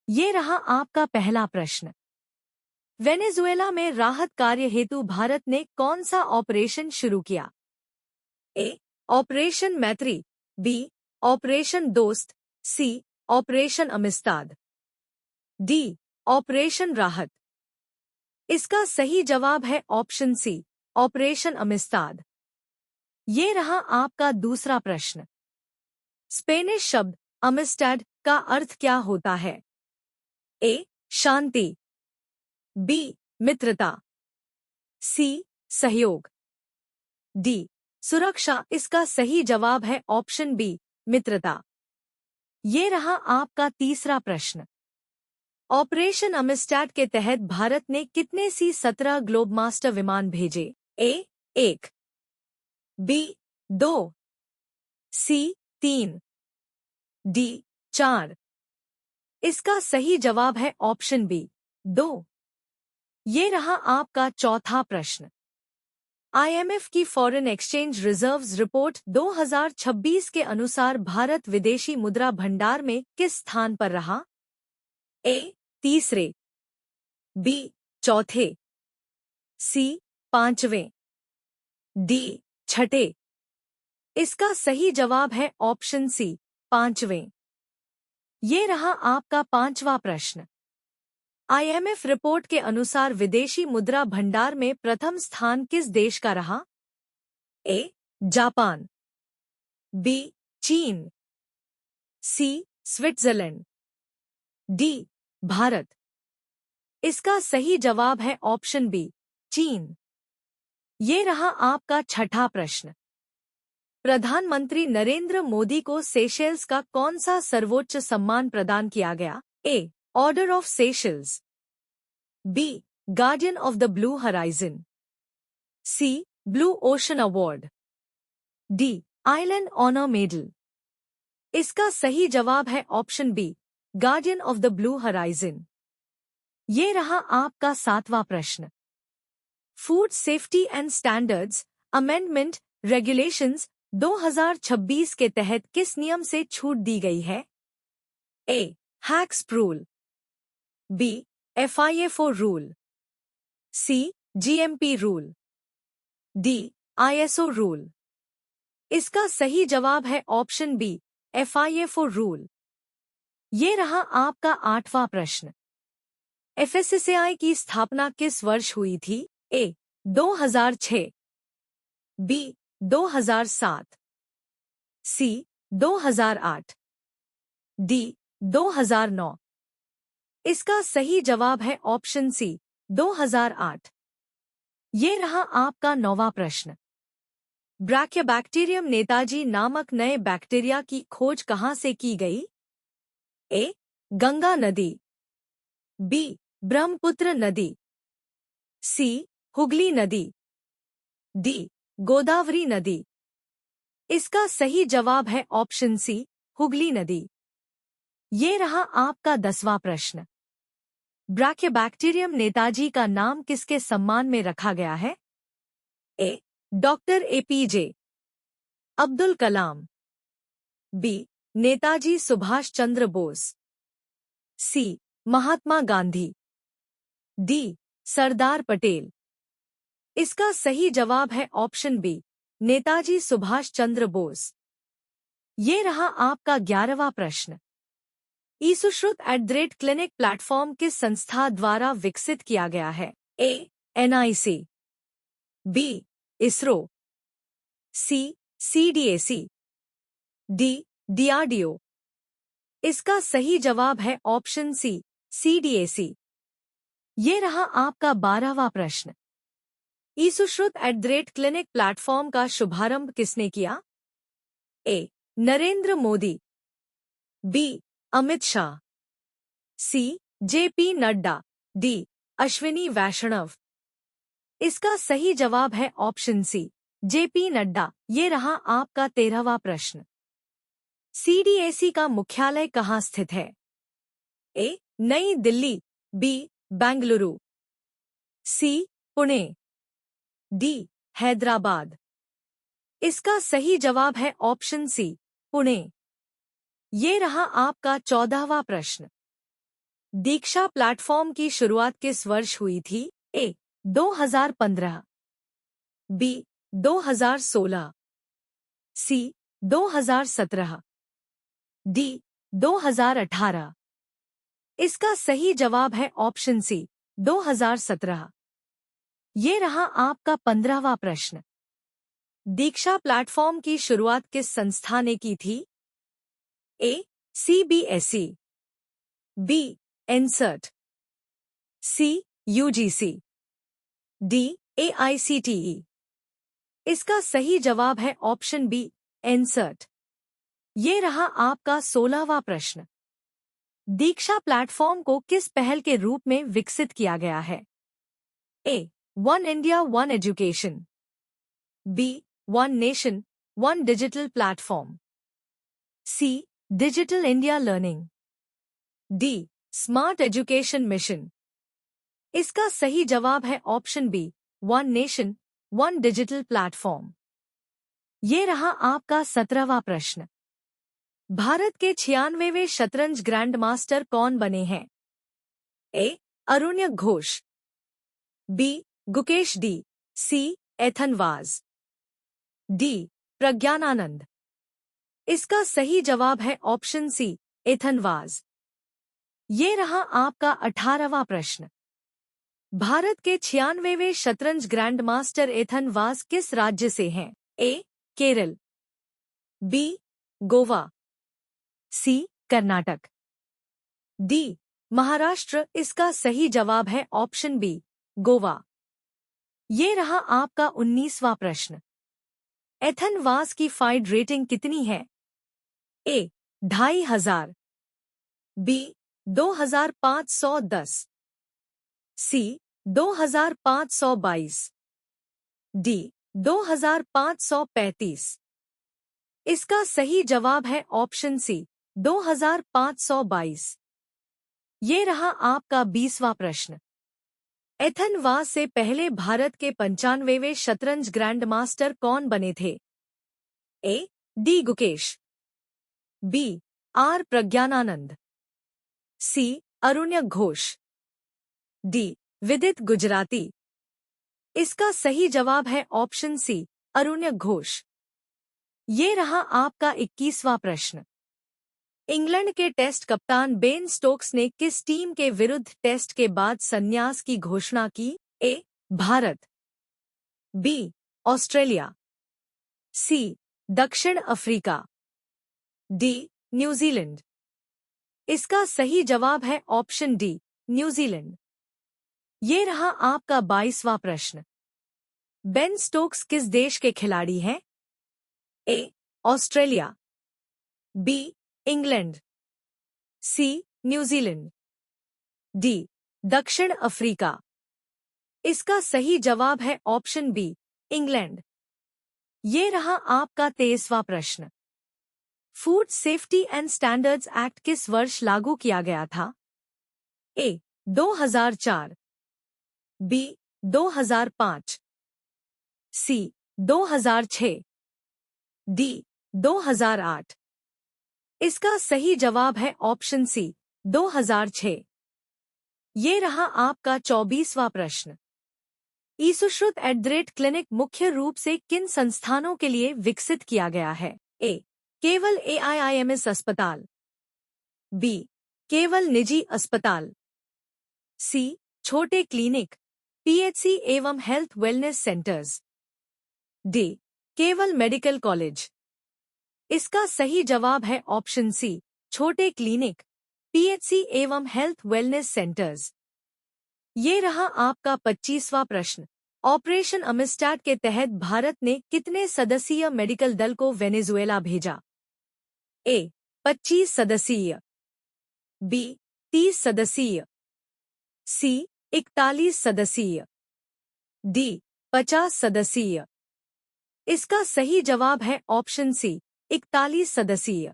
ये रहा आपका पहला प्रश्न। वेनेजुएला में राहत कार्य हेतु भारत ने कौन सा ऑपरेशन शुरू किया? A. Operation Maitri, B. Operation Dost, C. Operation Amistad, D. Operation Rahat. इसका सही जवाब है ऑप्शन सी, ऑपरेशन अमिस्ताद। ये रहा आपका दूसरा प्रश्न। स्पेनिश शब्द अमिस्टैड का अर्थ क्या होता है? ए. शांति, बी. मित्रता, सी. सहयोग, डी. सुरक्षा। इसका सही जवाब है ऑप्शन बी, मित्रता। ये रहा आपका तीसरा प्रश्न। ऑपरेशन अमिस्टैड के तहत भारत ने कितने C-17 ग्लोबमास्टर विमान भेजे? ए. 1, बी. 2, सी. 3, डी. 4। इसका सही जवाब है ऑप्शन बी, 2। ये रहा आपका चौथा प्रश्न। IMF की फॉरेन एक्सचेंज रिजर्व्स रिपोर्ट 2026 के अनुसार भारत विदेशी मुद्रा भंडार में किस स्थान पर रहा? ए. तीसरे, बी. चौथे, सी. पांचवें, डी. छठे। इसका सही जवाब है ऑप्शन सी, पांचवें। ये रहा आपका पांचवा प्रश्न। IMF रिपोर्ट के अनुसार विदेशी मुद्रा भंडार में प्रथम स्थान किस देश का रहा? ए. Japan, B. चीन, सी. Switzerland, D. भारत। इसका सही जवाब है ऑप्शन बी, चीन। ये रहा आपका छठा प्रश्न। प्रधानमंत्री नरेंद्र मोदी को सेशेल्स का कौन सा सर्वोच्च सम्मान प्रदान किया गया? A. Order of Seychelles, B. Guardian of the blue horizon, C. Blue ocean award, D. Island honour medal. इसका सही जवाब है option B, guardian of the blue horizon. ये रहा आपका सातवां प्रश्न। Food safety and standards amendment regulations 2026 के तहत किस नियम से छूट दी गई है? A. Hacks rule, B. FIFO rule, C. GMP rule, D. ISO rule. इसका सही जवाब है ऑप्शन बी, FIFO रूल। ये रहा आपका आठवां प्रश्न। FSSAI की स्थापना किस वर्ष हुई थी? ए. 2006, बी. 2007, सी. 2008, डी. 2009। इसका सही जवाब है ऑप्शन सी, 2008। ये रहा आपका नौवां प्रश्न। ब्रैकियोबैक्टीरियम नेताजी नामक नए बैक्टीरिया की खोज कहाँ से की गई? ए. गंगा नदी, बी. ब्रह्मपुत्र नदी, सी. हुगली नदी, डी. गोदावरी नदी। इसका सही जवाब है ऑप्शन सी, हुगली नदी। ये रहा आपका 10वां प्रश्न। ब्रैकियोबैक्टीरियम नेताजी का नाम किसके सम्मान में रखा गया है? ए. Doctor APJ Abdul Kalam, B. Netaji Subhash Chandra Bose, सी. महात्मा गांधी, डी. सरदार पटेल। इसका सही जवाब है ऑप्शन बी, नेताजी सुभाष चंद्र बोस। ये रहा आपका 11वां प्रश्न। ईसुश्रुत @क्लिनिक प्लेटफॉर्म किस संस्था द्वारा विकसित किया गया है? A. NIC, B. ISRO, C. CDAC, D. DRDO। इसका सही जवाब है ऑप्शन सी, CDAC। ये रहा आपका 12वां प्रश्न। ईसुश्रुत @क्लिनिक प्लेटफॉर्म का शुभारंभ किसने किया? A. Narendra Modi, B. Amit Shah, C. JP Nadda, D. Ashwini Vaishnaw. इसका सही जवाब है ऑप्शन सी, JP नड्डा। ये रहा आपका 13वां प्रश्न। CDAC का मुख्यालय कहाँ स्थित है? ए. नई दिल्ली, बी. बेंगलुरु, सी. पुणे, डी. हैदराबाद। इसका सही जवाब है ऑप्शन सी, पुणे। ये रहा आपका 14वां प्रश्न। दीक्षा प्लेटफॉर्म की शुरुआत किस वर्ष हुई थी? ए 2015, बी 2016, सी 2017, डी 2018। इसका सही जवाब है ऑप्शन सी 2017। ये रहा आपका 15वां प्रश्न। दीक्षा प्लेटफॉर्म की शुरुआत किस संस्था ने की थी? ए सीबीएसई, बी एनसर्ट, सी यूजीसी, डी एआईसीटीई। इसका सही जवाब है ऑप्शन बी एनसर्ट। ये रहा आपका 16वां प्रश्न। दीक्षा प्लेटफॉर्म को किस पहल के रूप में विकसित किया गया है? A one India one education, B one nation one digital platform, C digital India learning, D smart education mission. इसका सही जवाब है option B one nation one digital platform. ये रहा आपका 17वां प्रश्न। भारत के 96वें शतरंज ग्रैंड मास्टर कौन बने हैं? A Arunya Ghosh, B Gukesh D, C Ethan Vaz, D Praggnanandhaa. इसका सही जवाब है ऑप्शन सी एथन वाज। ये रहा आपका 18वां प्रश्न। भारत के 96वें शतरंज ग्रैंड मास्टर एथन वाज किस राज्य से हैं? ए केरल, बी गोवा, सी कर्नाटक, डी महाराष्ट्र। इसका सही जवाब है ऑप्शन बी गोवा। ये रहा आपका 19वां प्रश्न। एथन वाज की फाइड रेटिंग कितनी है? ए 2500, बी 2510, सी 2522, डी 2535। इसका सही जवाब है ऑप्शन सी 2522। ये रहा आपका 20वां प्रश्न। एथन वाज से पहले भारत के 95वें शतरंज ग्रैंड मास्टर कौन बने थे? A D Gukesh, B R Praggnanandhaa, C Arunya Ghosh, D Vidit Gujrathi. इसका सही जवाब है ऑप्शन सी अरुण्य घोष। ये रहा आपका 21वां प्रश्न। इंग्लैंड के टेस्ट कप्तान बेन स्टोक्स ने किस टीम के विरुद्ध टेस्ट के बाद संन्यास की घोषणा की? ए भारत, बी ऑस्ट्रेलिया, सी दक्षिण अफ्रीका, डी न्यूजीलैंड। इसका सही जवाब है ऑप्शन डी न्यूजीलैंड। ये रहा आपका 22वां प्रश्न। बेन स्टोक्स किस देश के खिलाड़ी हैं? A Australia, B England, C New Zealand, D दक्षिण अफ्रीका। इसका सही जवाब है ऑप्शन बी इंग्लैंड। ये रहा आपका 23वां प्रश्न। Food safety and standards act किस वर्ष लागू किया गया था? ए 2004, बी 2005, सी 2006, डी 2008। इसका सही जवाब है ऑप्शन सी 2006। ये रहा आपका 24वां प्रश्न। ईसुश्रुत @ क्लिनिक मुख्य रूप से किन संस्थानों के लिए विकसित किया गया है? ए केवल AIIMS अस्पताल, बी केवल निजी अस्पताल, सी छोटे क्लिनिक PHC एवं हेल्थ वेलनेस सेंटर्स, डी केवल मेडिकल कॉलेज। इसका सही जवाब है ऑप्शन सी छोटे क्लिनिक PHC एवं हेल्थ वेलनेस सेंटर्स। ये रहा आपका 25वां प्रश्न। ऑपरेशन अमिस्टैड के तहत भारत ने कितने सदस्यीय मेडिकल दल को वेनेजुएला भेजा? ए 25 सदस्यीय, बी 30 सदस्यीय, सी 41 सदस्यीय, डी 50 सदस्यीय। इसका सही जवाब है ऑप्शन सी 41 सदस्यीय।